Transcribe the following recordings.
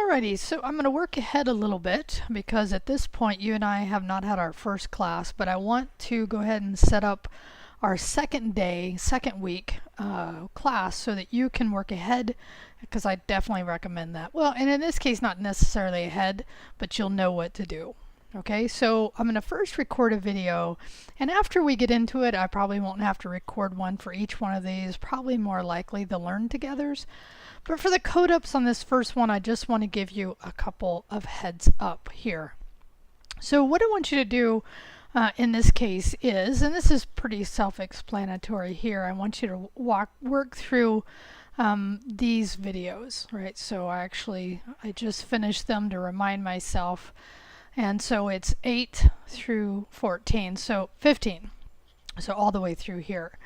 Alrighty, so I'm going to work ahead a little bit because at this point you and I have not had our first class, but I want to go ahead and set up our second week class so that you can work ahead, because I definitely recommend that. Well, and in this case not necessarily ahead, but you'll know what to do. Okay, so I'm going to first record a video, and after we get into it I probably won't have to record one for each one of these, probably more likely the learn togethers. But for the code ups on this first one, I just want to give you a couple of heads up here. So what I want you to do in this case is, and this is pretty self-explanatory here, I want you to work through these videos, right? So I just finished them to remind myself, and so it's 8 through 14, so 15, so all the way through here.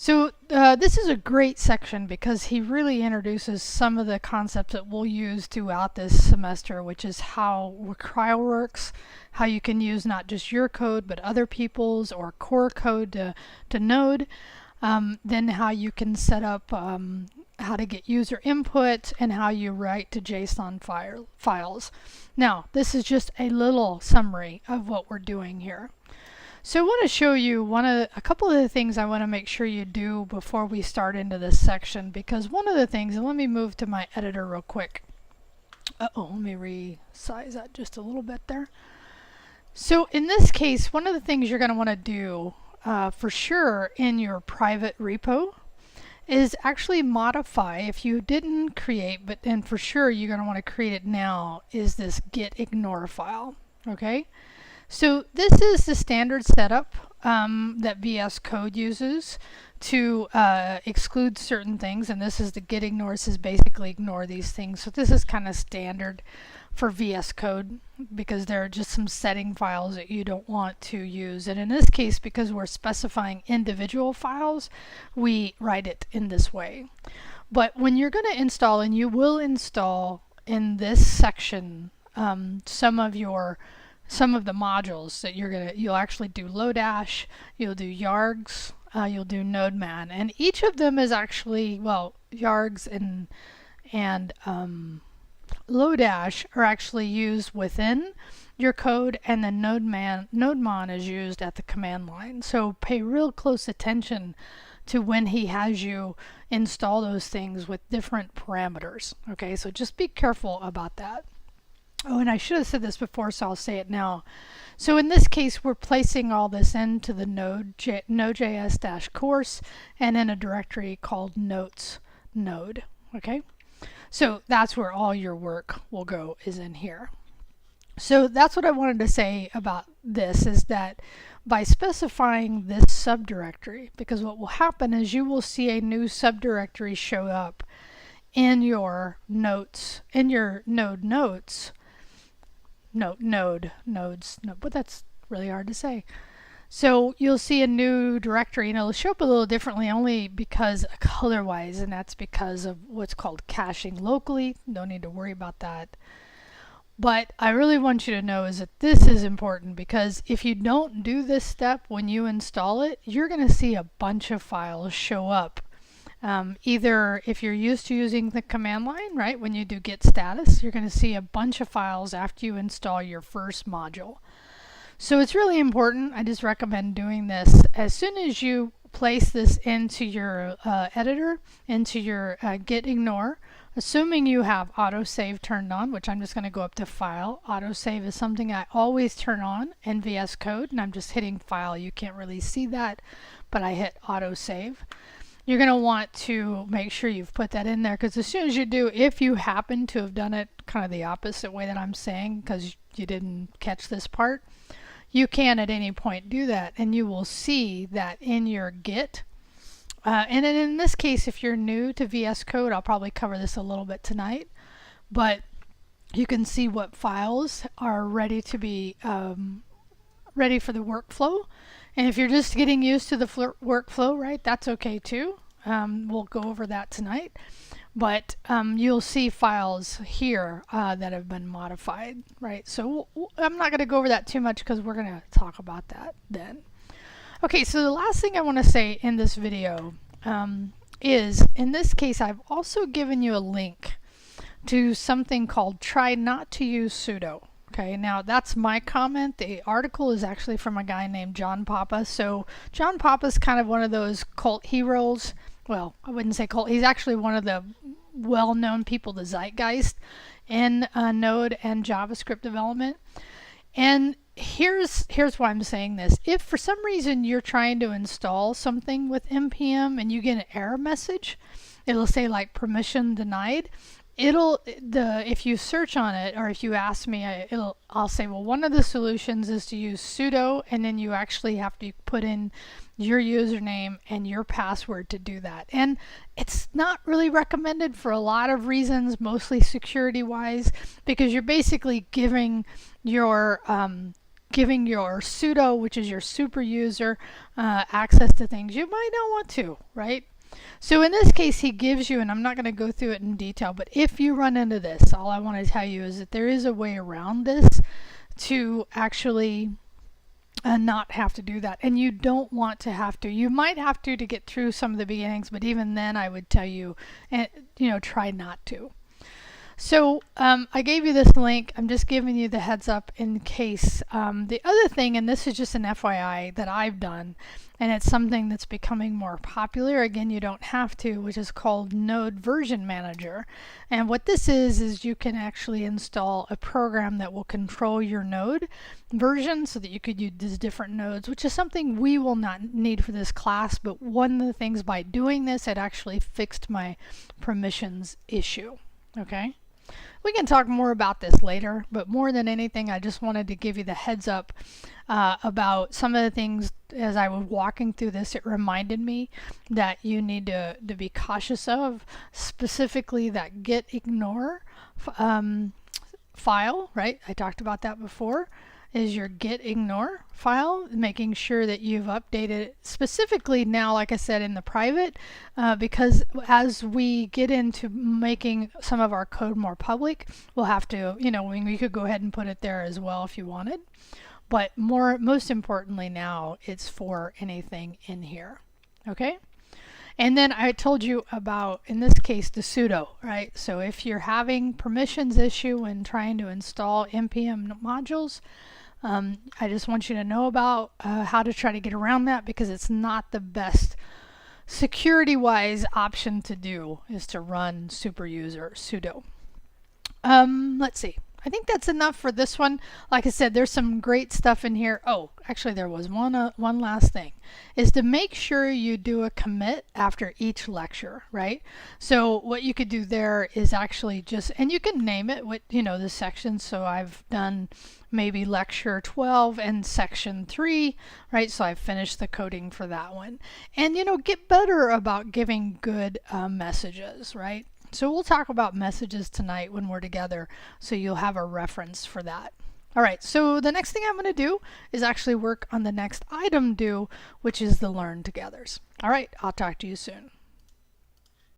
So this is a great section because he really introduces some of the concepts that we'll use throughout this semester, which is how CRYL works, how you can use not just your code but other people's or core code to Node, then how you can set up how to get user input and how you write to JSON files. Now this is just a little summary of what we're doing here. So I want to show you a couple of the things I want to make sure you do before we start into this section, because one of the things, and let me move to my editor real quick. Let me resize that just a little bit there. So in this case, one of the things you're going to want to do for sure in your private repo is actually modify, if you didn't create, but then for sure you're going to want to create it now, is this get ignore file. Okay? So this is the standard setup that VS Code uses to exclude certain things, and this is the get ignore. This is basically ignore these things. So this is kind of standard for VS Code because there are just some setting files that you don't want to use. And in this case, because we're specifying individual files, we write it in this way. But when you're going to install, and you will install in this section some of the modules that you'll actually do Lodash, you'll do Yargs, you'll do NodeMan, and each of them is actually, well, Yargs and Lodash are actually used within your code, and then NodeMan is used at the command line. So pay real close attention to when he has you install those things with different parameters. Okay, so just be careful about that. Oh, and I should have said this before, so I'll say it now. So in this case, we're placing all this into the Node.js-course and in a directory called notes node. Okay, so that's where all your work will go, is in here. So that's what I wanted to say about this, is that by specifying this subdirectory, because what will happen is you will see a new subdirectory show up in your notes, in your node notes. Nodes, but that's really hard to say. So you'll see a new directory, and it'll show up a little differently only because color-wise, and that's because of what's called caching locally. Don't need to worry about that. But I really want you to know is that this is important, because if you don't do this step when you install it, you're going to see a bunch of files show up. Either if you're used to using the command line, right, when you do get status, you're going to see a bunch of files after you install your first module. So it's really important. I just recommend doing this as soon as you place this into your editor, into your get ignore, assuming you have autosave turned on, which I'm just going to go up to file. Autosave is something I always turn on in VS Code, and I'm just hitting file. You can't really see that, but I hit autosave. You're going to want to make sure you've put that in there, because as soon as you do, if you happen to have done it kind of the opposite way that I'm saying, because you didn't catch this part, you can at any point do that, and you will see that in your Git. And then in this case, if you're new to VS Code, I'll probably cover this a little bit tonight, but you can see what files are ready to be ready for the workflow. And if you're just getting used to the workflow, right, that's okay too. We'll go over that tonight. But you'll see files here that have been modified, right? So I'm not going to go over that too much because we're going to talk about that then. Okay, so the last thing I want to say in this video is, in this case, I've also given you a link to something called try not to use sudo. Okay, now that's my comment. The article is actually from a guy named John Papa. So John Papa's kind of one of those cult heroes. Well, I wouldn't say cult. He's actually one of the well-known people, the zeitgeist in Node and JavaScript development. And here's why I'm saying this. If for some reason you're trying to install something with npm and you get an error message, it'll say like permission denied. If you search on it, or if you ask me, I'll say, well, one of the solutions is to use sudo, and then you actually have to put in your username and your password to do that. And it's not really recommended for a lot of reasons, mostly security wise, because you're basically giving your sudo, which is your super user, access to things you might not want to, right? So in this case, he gives you, and I'm not going to go through it in detail, but if you run into this, all I want to tell you is that there is a way around this to actually not have to do that. And you don't want to have to. You might have to get through some of the beginnings, but even then I would tell you, try not to. So I gave you this link. I'm just giving you the heads up in case. The other thing, and this is just an FYI that I've done, and it's something that's becoming more popular. Again, you don't have to, which is called Node Version Manager. And what this is you can actually install a program that will control your node version so that you could use these different nodes, which is something we will not need for this class. But one of the things by doing this, it actually fixed my permissions issue. Okay. We can talk more about this later, but more than anything, I just wanted to give you the heads up about some of the things. As I was walking through this, it reminded me that you need to be cautious of, specifically that git ignore file, right? I talked about that before. Is your git ignore file, making sure that you've updated it specifically now, like I said, in the private, because as we get into making some of our code more public, we'll have to, we could go ahead and put it there as well if you wanted. But most importantly now, it's for anything in here. Okay? And then I told you about, in this case, the sudo, right? So if you're having permissions issue when trying to install npm modules, I just want you to know about how to try to get around that, because it's not the best security-wise option to do, is to run super user sudo. Let's see. I think that's enough for this one. Like I said, there's some great stuff in here. Oh, actually there was one last thing, is to make sure you do a commit after each lecture, right? So what you could do there is actually just, and you can name it what, the section. So I've done maybe lecture 12 and section 3, right? So I've finished the coding for that one. And, get better about giving good messages, right? So we'll talk about messages tonight when we're together, so you'll have a reference for that. All right, so the next thing I'm going to do is actually work on the next item due, which is the learn togethers. All right, I'll talk to you soon.